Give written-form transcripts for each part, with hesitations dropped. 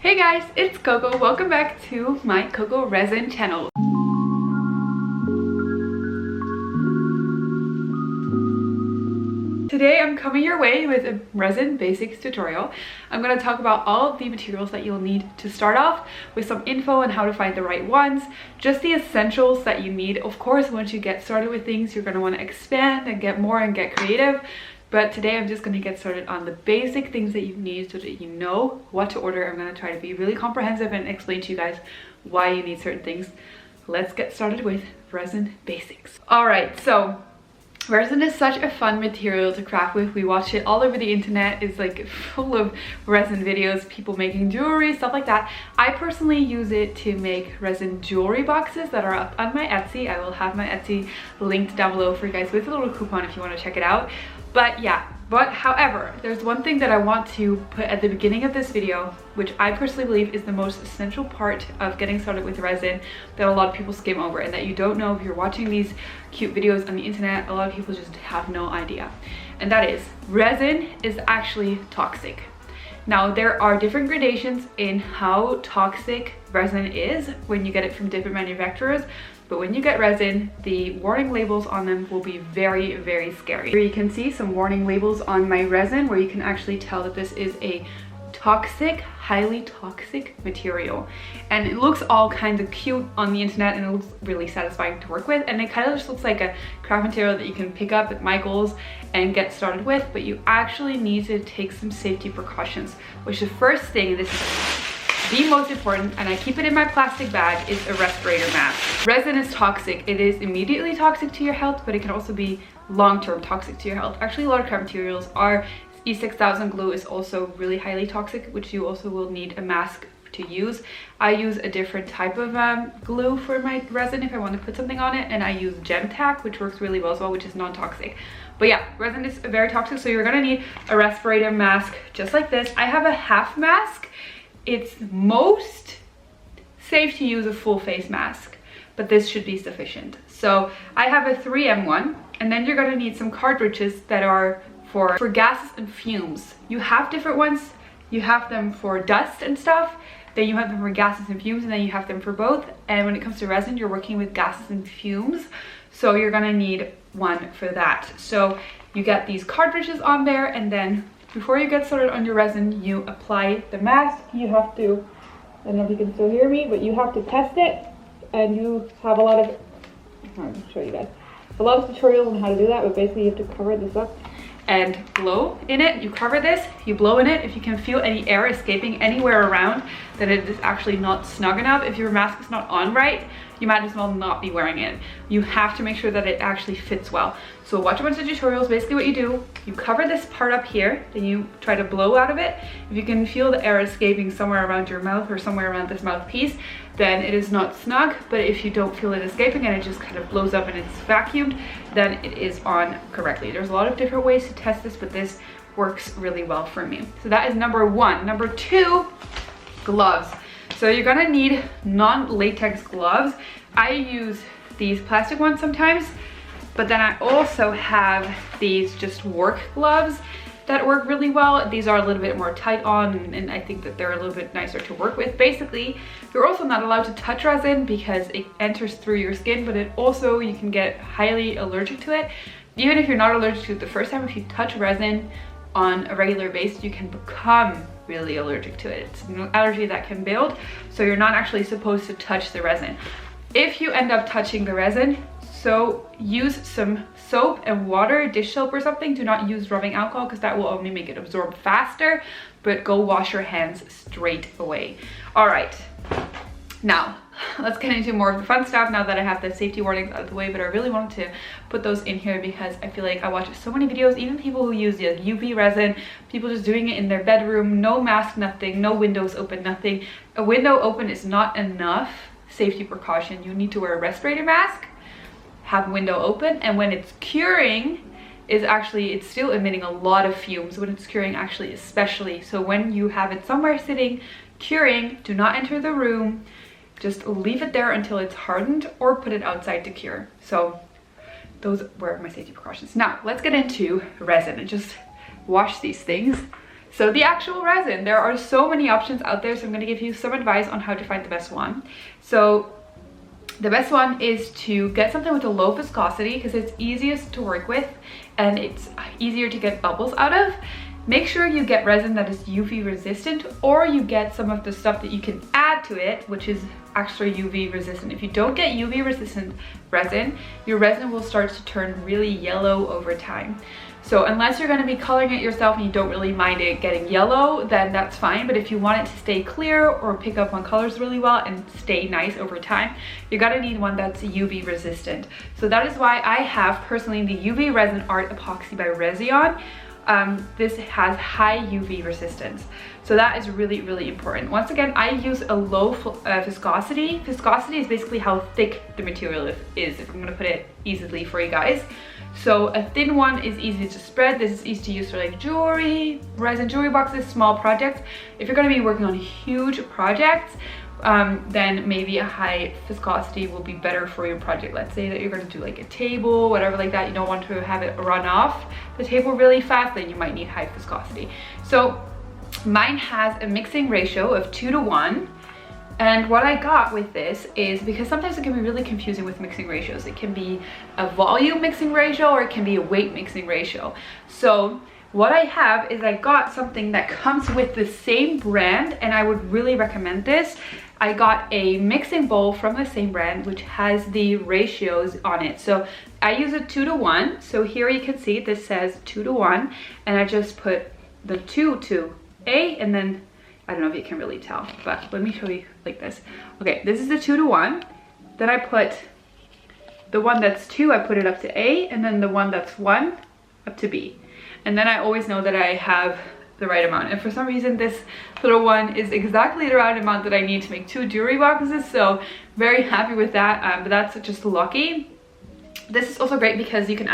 Hey guys, it's Coco. Welcome back to my Coco Resin channel. Today I'm coming your way with a resin basics tutorial. I'm going to talk about all of the materials that you'll need to start off with, some info on how to find the right ones, just the essentials that you need. Of course, once you get started with things, you're going to want to expand and get more and get creative. But today I'm just going to get started on the basic things that you need so that you know what to order. I'm going to try to be really comprehensive and explain to you guys why you need certain things. Let's get started with resin basics. Alright, so resin is such a fun material to craft with. We watch it all over the internet. It's like full of resin videos, people making jewelry, stuff like that. I personally use it to make resin jewelry boxes that are up on my Etsy. I will have my Etsy linked down below for you guys with a little coupon if you want to check it out. But yeah, however, there's one thing that I want to put at the beginning of this video, which I personally believe is the most essential part of getting started with resin that a lot of people skim over, and that you don't know if you're watching these cute videos on the internet. A lot of people just have no idea. And that is, resin is actually toxic. Now, there are different gradations in how toxic resin is when you get it from different manufacturers. But when you get resin, the warning labels on them will be very, very scary. Here you can see some warning labels on my resin where you can actually tell that this is a toxic, highly toxic material. And it looks all kinds of cute on the internet and it looks really satisfying to work with. And it kind of just looks like a craft material that you can pick up at Michael's and get started with. But you actually need to take some safety precautions, which the first thing, this is the most important, and I keep it in my plastic bag, is a respirator mask. Resin is toxic. It is immediately toxic to your health, but it can also be long-term toxic to your health. Actually, a lot of craft materials are. E6000 glue is also really highly toxic, which you also will need a mask to use. I use a different type of glue for my resin if I want to put something on it, and I use Gem Tack, which works really well as well, which is non-toxic. But yeah, resin is very toxic, so you're gonna need a respirator mask just like this. I have a half mask. It's most safe to use a full face mask, but this should be sufficient. So I have a 3M one, and then you're gonna need some cartridges that are for gases and fumes. You have different ones. You have them for dust and stuff, then you have them for gases and fumes, and then you have them for both. And when it comes to resin, you're working with gases and fumes, so you're gonna need one for that. So you get these cartridges on there, and then before you get started on your resin, you apply the mask. You have to, I don't know if you can still hear me, but you have to test it, and you have a lot of, I'll show you guys, a lot of tutorials on how to do that, but basically you have to cover this up and blow in it. You cover this, you blow in it. If you can feel any air escaping anywhere around, then it is actually not snug enough. If your mask is not on right, you might as well not be wearing it. You have to make sure that it actually fits well. So watch a bunch of tutorials. Basically what you do, you cover this part up here, then you try to blow out of it. If you can feel the air escaping somewhere around your mouth or somewhere around this mouthpiece, then it is not snug. But if you don't feel it escaping and it just kind of blows up and it's vacuumed, then it is on correctly. There's a lot of different ways to test this, but this works really well for me. So that is number one. Number two, gloves. So you're gonna need non-latex gloves. I use these plastic ones sometimes, but then I also have these just work gloves that work really well. These are a little bit more tight on, and I think that they're a little bit nicer to work with. Basically, you're also not allowed to touch resin because it enters through your skin, but it also, you can get highly allergic to it. Even if you're not allergic to it the first time, if you touch resin on a regular basis, you can become really allergic to it. It's an allergy that can build, so you're not actually supposed to touch the resin. If you end up touching the resin, so use some soap and water, dish soap or something. Do not use rubbing alcohol because that will only make it absorb faster, but go wash your hands straight away. All right, now let's get into more of the fun stuff now that I have the safety warnings out of the way. But I really wanted to put those in here because I feel like I watch so many videos, even people who use the UV resin, people just doing it in their bedroom, no mask, nothing, no windows open, nothing. A window open is not enough safety precaution. You need to wear a respirator mask, have window open, and when it's curing, is actually, it's still emitting a lot of fumes when it's curing, actually, especially. So when you have it somewhere sitting curing, do not enter the room. Just leave it there until it's hardened, or put it outside to cure. So those were my safety precautions. Now let's get into resin and just wash these things. So the actual resin, there are so many options out there, so I'm going to give you some advice on how to find the best one. So the best one is to get something with a low viscosity because it's easiest to work with and it's easier to get bubbles out of. Make sure you get resin that is UV resistant, or you get some of the stuff that you can add to it, which is extra UV resistant. If you don't get UV resistant resin, your resin will start to turn really yellow over time. So unless you're going to be coloring it yourself and you don't really mind it getting yellow, then that's fine. But if you want it to stay clear or pick up on colors really well and stay nice over time, you're going to need one that's UV resistant. So that is why I have personally the UV Resin Art Epoxy by Resin. This has high UV resistance, so that is really, really important. Once again, I use a low viscosity. Viscosity is basically how thick the material is, if I'm going to put it easily for you guys. So a thin one is easy to spread. This is easy to use for like jewelry, resin jewelry boxes, small projects. If you're going to be working on huge projects, then maybe a high viscosity will be better for your project. Let's say that you're going to do like a table, whatever like that. You don't want to have it run off the table really fast, then you might need high viscosity. So mine has a mixing ratio of 2:1. And what I got with this is, because sometimes it can be really confusing with mixing ratios. It can be a volume mixing ratio or it can be a weight mixing ratio. So what I have is I got something that comes with the same brand, and I would really recommend this. I got a mixing bowl from the same brand which has the ratios on it. So I use a 2:1. So here you can see this says 2:1, and I just put the 2 to A, and then I don't know if you can really tell, but let me show you like this. Okay, this is the 2:1. Then I put the one that's 2, I put it up to A, and then the one that's 1 up to B. And then I always know that I have the right amount. And for some reason, this little one is exactly the right amount that I need to make 2 jewelry boxes. So very happy with that, but that's just lucky. This is also great because you can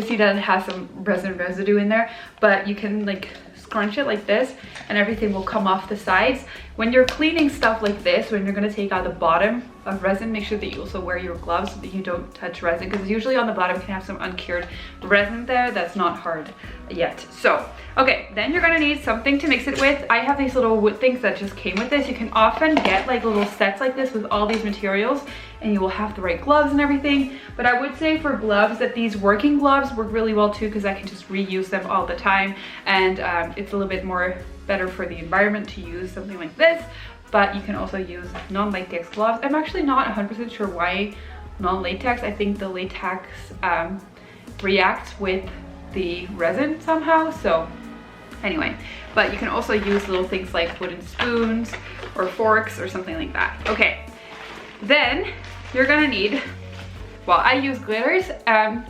see that it has some resin residue in there, but you can like scrunch it like this and everything will come off the sides. When you're cleaning stuff like this, when you're going to take out the bottom of resin, make sure that you also wear your gloves so that you don't touch resin, because usually on the bottom can have some uncured resin there that's not hard yet. So okay, then you're going to need something to mix it with. I have these little wood things that just came with this. You can often get like little sets like this with all these materials, and you will have the right gloves and everything. But I would say for gloves that these working gloves work really well too, because I can just reuse them all the time, and it's a little bit more better for the environment to use something like this. But you can also use non-latex gloves. I'm actually not 100% sure why non-latex. I think the latex reacts with the resin somehow, so anyway. But you can also use little things like wooden spoons or forks or something like that. Okay, then you're gonna need, well, I use glitters,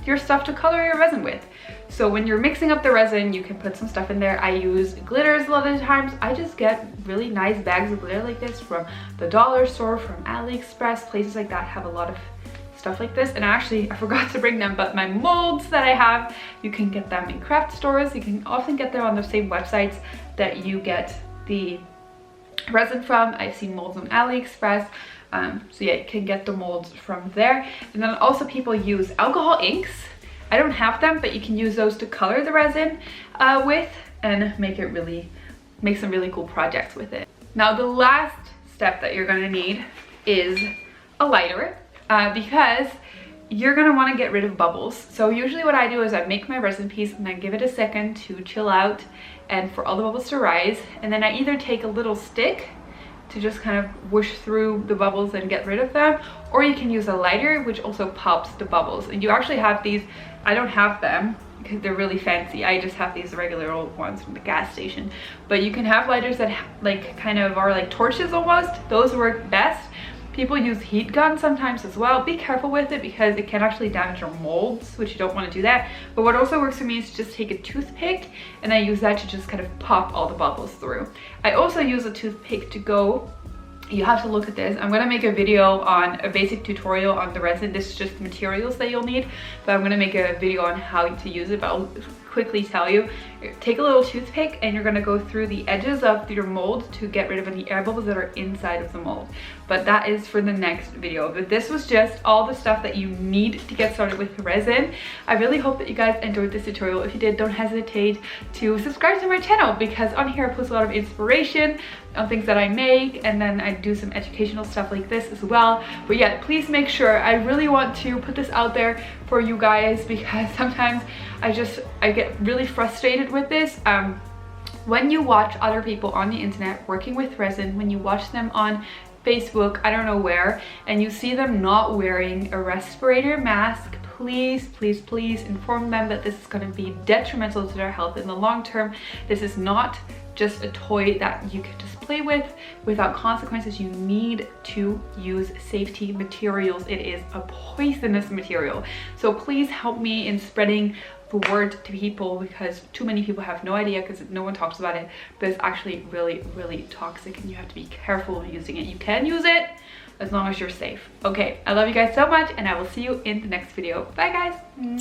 your stuff to color your resin with. So when you're mixing up the resin, you can put some stuff in there. I use glitters a lot of the times. I just get really nice bags of glitter like this from the dollar store, from AliExpress, places like that have a lot of stuff like this. And actually, I forgot to bring them, but my molds that I have, you can get them in craft stores. You can often get them on the same websites that you get the resin from. I've seen molds on AliExpress. So yeah, you can get the molds from there. And then also people use alcohol inks. I don't have them, but you can use those to color the resin with and make some really cool projects with it. Now the last step that you're gonna need is a lighter, because you're gonna wanna get rid of bubbles. So usually what I do is I make my resin piece and I give it a second to chill out and for all the bubbles to rise. And then I either take a little stick to just kind of whoosh through the bubbles and get rid of them, or you can use a lighter which also pops the bubbles. And you actually have these, I don't have them because they're really fancy. I just have these regular old ones from the gas station. But you can have lighters that like kind of are like torches almost. Those work best. People use heat guns sometimes as well. Be careful with it because it can actually damage your molds, which you don't want to do that. But what also works for me is to just take a toothpick and I use that to just kind of pop all the bubbles through. I also use a toothpick to go, you have to look at this. I'm gonna make a video on a basic tutorial on the resin. This is just the materials that you'll need, but I'm gonna make a video on how to use it, but I'll quickly tell you. take a little toothpick and you're gonna go through the edges of your mold to get rid of any air bubbles that are inside of the mold. But that is for the next video. But this was just all the stuff that you need to get started with resin. I really hope that you guys enjoyed this tutorial. If you did, don't hesitate to subscribe to my channel, because on here I post a lot of inspiration on things that I make, and then I do some educational stuff like this as well. But yeah, please make sure, I really want to put this out there for you guys, because sometimes I get really frustrated with this. When you watch other people on the internet working with resin, when you watch them on Facebook, I don't know where, and you see them not wearing a respirator mask, please, please, please inform them that this is going to be detrimental to their health in the long term. This is not just a toy that you can just play with without consequences. You need to use safety materials. It is a poisonous material. So please help me in spreading the word to people, because too many people have no idea, because no one talks about it, but it's actually really, really toxic and you have to be careful of using it. You can use it as long as you're safe. Okay, I love you guys so much, and I will see you in the next video. Bye guys.